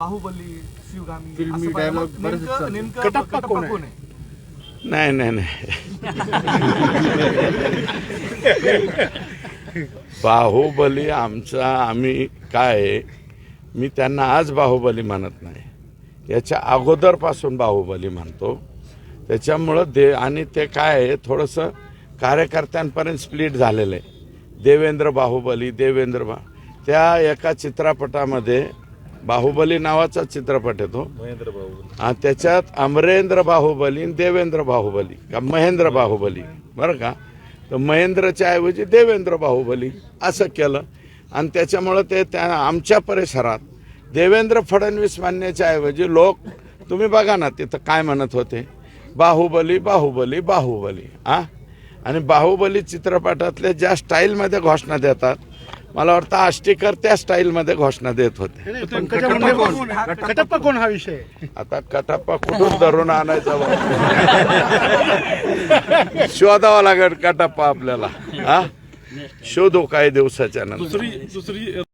बाहुबली, शिवगामी फिल्मी असं पाहिलं. dialogue मग बरेच नेमकं चालतात. नेमकं कटप्पा कटप्पा कोण आहे? कोण आहे? नाही बाहुबली आमचा आम्ही काय आहे, मी त्यांना आज बाहुबली म्हणत नाही, याच्या अगोदरपासून बाहुबली म्हणतो. त्याच्यामुळं आणि ते काय आहे, थोडंसं कार्यकर्त्यांपर्यंत स्प्लिट झालेलं आहे. देवेंद्र बाहुबली त्या एका चित्रपटामध्ये बाहुबली नावाचा चित्रपट येतो, त्याच्यात अमरेंद्र बाहुबली आणि देवेंद्र बाहुबली का महेंद्र बाहुबली, बरं का, तर महेंद्रच्या ऐवजी देवेंद्र बाहुबली असं केलं. आणि त्याच्यामुळं ते त्या आमच्या परिसरात देवेंद्र फडणवीस म्हणण्याच्या ऐवजी लोक, तुम्ही बघा ना तिथं काय म्हणत होते, बाहुबली बाहुबली बाहुबली. आणि बाहुबली चित्रपटातल्या ज्या स्टाईलमध्ये घोषणा देतात, मला वाटतं आष्टीकर त्या स्टाईलमध्ये घोषणा देत होते. कटप्पा कोण हा विषय? आता कटप्पा कुठून धरून आणायचा शोधावा लागेल कटप्पा आपल्याला. शोधू काही दिवसाच्या नंतर. दुसरी